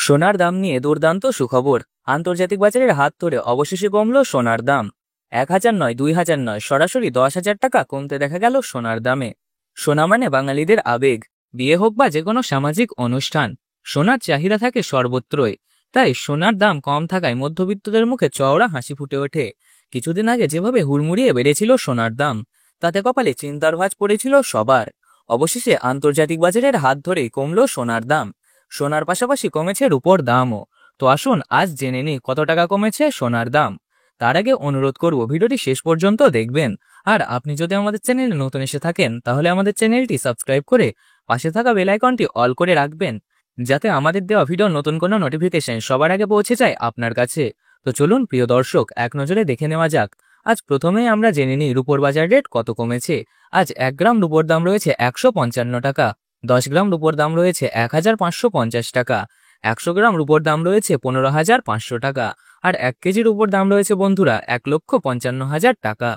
সোনার দাম নিয়ে দুর্দান্ত সুখবর। আন্তর্জাতিক বাজারের হাত ধরে অবশেষে কমল সোনার দাম। 1,000 নয়, 2,000 নয়, সরাসরি 10,000 টাকা কমতে দেখা গেল সোনার দামে। সোনা মানে বাঙালিদের আবেগ। বিয়ে হোক বা যে কোনো সামাজিক অনুষ্ঠান, সোনার চাহিদা থাকে সর্বত্রই। তাই সোনার দাম কম থাকায় মধ্যবিত্তদের মুখে চওড়া হাসি ফুটে ওঠে। কিছুদিন আগে যেভাবে হুড়মুড়িয়ে বেড়েছিল সোনার দাম, তাতে কপালে চিন্তার ভাঁজ পড়েছিল সবার। অবশেষে আন্তর্জাতিক বাজারের হাত ধরেই কমল সোনার দাম। সোনার পাশাপাশি কমেছে রূপোর দামও। তো আসুন আজ জেনে নিই কত টাকা কমেছে সোনার দাম। তার আগে অনুরোধ করব ভিডিওটি শেষ পর্যন্ত দেখবেন। আর আপনি যদি আমাদের চ্যানেলে নতুন এসে থাকেন তাহলে আমাদের চ্যানেলটি সাবস্ক্রাইব করে পাশে থাকা বেল আইকনটি অল করে রাখবেন, যাতে আমাদের দেওয়া ভিডিওর নতুন কোনো নোটিফিকেশন সবার আগে পৌঁছে যায় আপনার কাছে। তো চলুন প্রিয় দর্শক, এক নজরে দেখে নেওয়া যাক। আজ প্রথমেই আমরা জেনে নিই রূপোর বাজার রেট কত কমেছে। আজ 1 গ্রাম রূপোর দাম রয়েছে 155 টাকা। 10 গ্রাম রূপোর দাম রয়েছে 1,550 টাকা। 100 গ্রাম রূপোর দাম রয়েছে 15,500 টাকা। আর 1 কেজির উপর দাম রয়েছে বন্ধুরা 1,55,000 টাকা।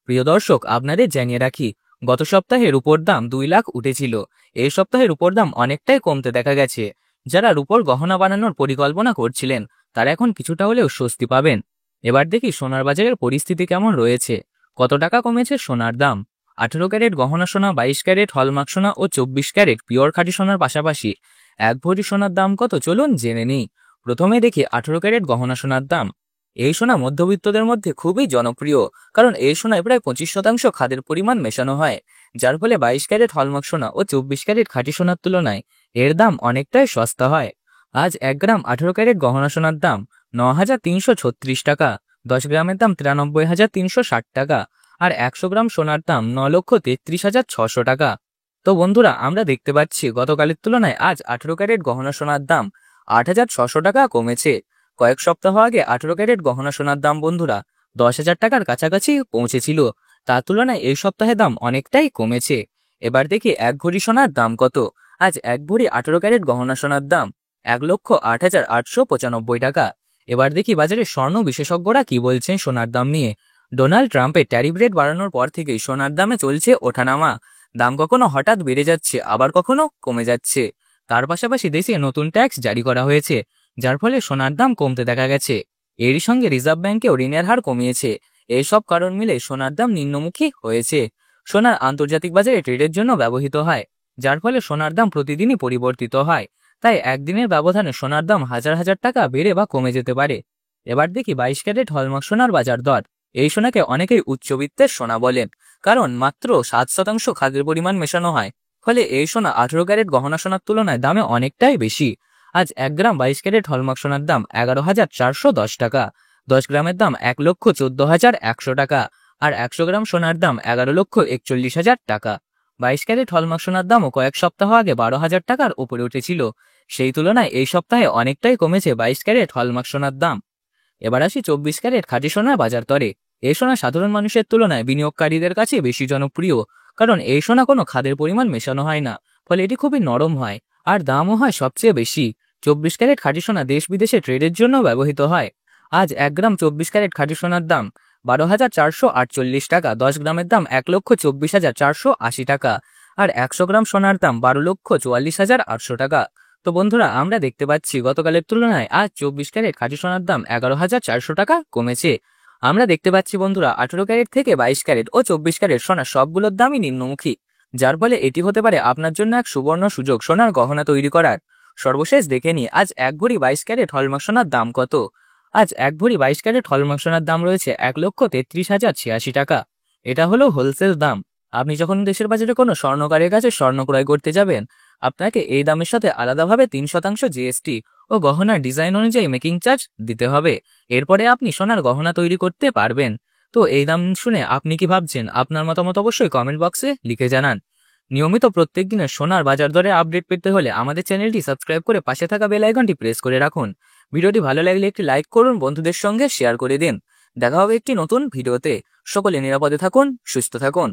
প্রিয় দর্শক, আপনাদের জানিয়ে রাখি, গত সপ্তাহে রূপোর দাম 2 লাখ উঠেছিল। এই সপ্তাহে রূপোর দাম অনেকটাই কমতে দেখা গেছে। যারা রূপোর গহনা বানানোর পরিকল্পনা করছিলেন তারা এখন কিছুটা হলেও স্বস্তি পাবেন। এবার দেখি সোনার বাজারের পরিস্থিতি কেমন রয়েছে। কত টাকা কমেছে সোনার দাম। 18 ক্যারেট গহনা সোনা, 22 ক্যারেট হলমার্ক সোনা ও 24 ক্যারেট পিওর খাঁটি সোনার পাশাপাশি 1 ভরি সোনার দাম কত চলুন জেনে নিই। প্রথমে দেখি 18 ক্যারেট গহনা সোনার দাম। এই সোনা মধ্যবিত্তদের মধ্যে খুবই জনপ্রিয়, কারণ এই সোনায় প্রায় 25% খাদের পরিমাণ মেশানো হয়, যার ফলে 22 ক্যারেট হলমার্ক সোনা ও 24 ক্যারেট খাঁটি সোনার তুলনায় এর দাম অনেকটাই সস্তা হয়। আজ 1 গ্রাম 18 ক্যারেট গহনা সোনার দাম 9,336 টাকা। 10 গ্রামের দাম 93,360 টাকা। আর 100 গ্রাম সোনার দাম 9,33,600 টাকা। তো বন্ধুরা, আমরা দেখতে পাচ্ছি গতকালের তুলনায় আজ 18 ক্যারেট গহনা সোনার দাম 8,600 টাকা কমেছে। কয়েক সপ্তাহ আগে 18 ক্যারেট গহনা সোনার দাম বন্ধুরা 10,000 টাকার কাছাকাছি পৌঁছেছিল। তার তুলনায় এই সপ্তাহে দাম অনেকটাই কমেছে। এবার দেখি 1 ভরি সোনার দাম কত। আজ 1 ভরি 18 ক্যারেট গহনা সোনার দাম 1,08,895 টাকা। এবার দেখি বাজারে স্বর্ণ বিশেষজ্ঞরা কি বলছেন সোনার দাম নিয়ে। ডোনাল্ড ট্রাম্পের ট্যারিফ রেট বাড়ানোর পর থেকেই সোনার দামে চলছে ওঠানামা। দাম কখনো হঠাৎ বেড়ে যাচ্ছে, আবার কখনো কমে যাচ্ছে। তার পাশাপাশি দেশে নতুন ট্যাক্স জারি করা হয়েছে, যার ফলে সোনার দাম কমতে দেখা গেছে। এরই সঙ্গে রিজার্ভ ব্যাংকেও ঋণের হার কমিয়েছে। এইসব কারণ মিলে সোনার দাম নিম্নমুখী হয়েছে। সোনার আন্তর্জাতিক বাজারে ট্রেডের জন্য ব্যবহৃত হয়, যার ফলে সোনার দাম প্রতিদিনই পরিবর্তিত হয়। তাই একদিনের ব্যবধানে সোনার দাম হাজার হাজার টাকা বেড়ে বা কমে যেতে পারে। এবার দেখি 22 ক্যারেট হলমার্ক সোনার বাজার দর। এই সোনাকে অনেকেই উচ্চবিত্তের সোনা বলেন, কারণ মাত্র 7% খাদের পরিমাণ মেশানো হয়। ফলে এই সোনা 18 ক্যারেট গহনা সোনার তুলনায় দামে অনেকটাই বেশি। আজ 1 গ্রাম 22 ক্যারেট হলমার্ক সোনার দাম 11,410 টাকা। 10 গ্রামের দাম 1,14,100 টাকা। আর 100 গ্রাম সোনার দাম 11,41,000 টাকা। 22 ক্যারেট হলমার্ক সোনার দামও কয়েক সপ্তাহ আগে 12,000 টাকার উপরে উঠেছিল। সেই তুলনায় এই সপ্তাহে অনেকটাই কমেছে 22 ক্যারেট হলমার্ক সোনার দাম। এবার আসি 24 ক্যারেট খাঁটি সোনার বাজার দরে। এই সোনা সাধারণ মানুষের তুলনায় বিনিয়োগকারীদের কাছে বেশি জনপ্রিয়, কারণ এই সোনা কোনো খাদের পরিমাণ মেশানো হয় না, ফলে এটি খুবই নরম হয় আর দামও হয় সবচেয়ে বেশি। 24 ক্যারেট খাঁটি সোনা দেশ বিদেশে ট্রেডের জন্য ব্যবহৃত হয়। আজ 1 গ্রাম 24 ক্যারেট খাঁটি সোনার দাম 12,448 টাকা। 10 গ্রামের দাম 1,24,480 টাকা। আর 100 গ্রাম সোনার দাম 12,44,800 টাকা। তো বন্ধুরা, আমরা দেখতে পাচ্ছি গতকালের তুলনায় আজ 24 ক্যারেট খাঁটি সোনার দাম 11,400 টাকা কমেছে। আমরা দেখতে পাচ্ছি বন্ধুরা 18 ক্যারেট থেকে 22 ক্যারেট ও 24 ক্যারেট সোনা সবগুলোর দামই নিম্নমুখী, যার ফলে এটি হতে পারে আপনার জন্য এক সুবর্ণ সুযোগ সোনার গহনা তৈরি করার। সর্বশেষ দেখে নিই আজ 1 ভরি 22 ক্যারেট হলমার্ক সোনার দাম কত। আজ 1 ভরি 22 ক্যারেট হলমার্ক সোনার দাম রয়েছে 1,33,086 টাকা। এটা হলো হোলসেল দাম। আপনি যখন দেশের বাজারে কোনো স্বর্ণকারের কাছে স্বর্ণ ক্রয় করতে যাবেন, আপনাকে এই দামের সাথে আলাদাভাবে 3% জিএসটি ও গহনার ডিজাইন অনুযায়ী মেকিং চার্জ দিতে হবে। এরপরে আপনি সোনার গহনা তৈরি করতে পারবেন। তো এই দাম শুনে আপনি কি ভাবছেন? আপনার মতামত অবশ্যই কমেন্ট বক্সে লিখে জানান। নিয়মিত প্রত্যেক দিনের সোনার বাজার দরে আপডেট পেতে হলে আমাদের চ্যানেলটি সাবস্ক্রাইব করে পাশে থাকা বেল আইকনটি প্রেস করে রাখুন। ভিডিওটি ভালো লাগলে একটি লাইক করুন, বন্ধুদের সঙ্গে শেয়ার করে দিন। দেখা হবে একটি নতুন ভিডিওতে। সকলে নিরাপদে থাকুন, সুস্থ থাকুন।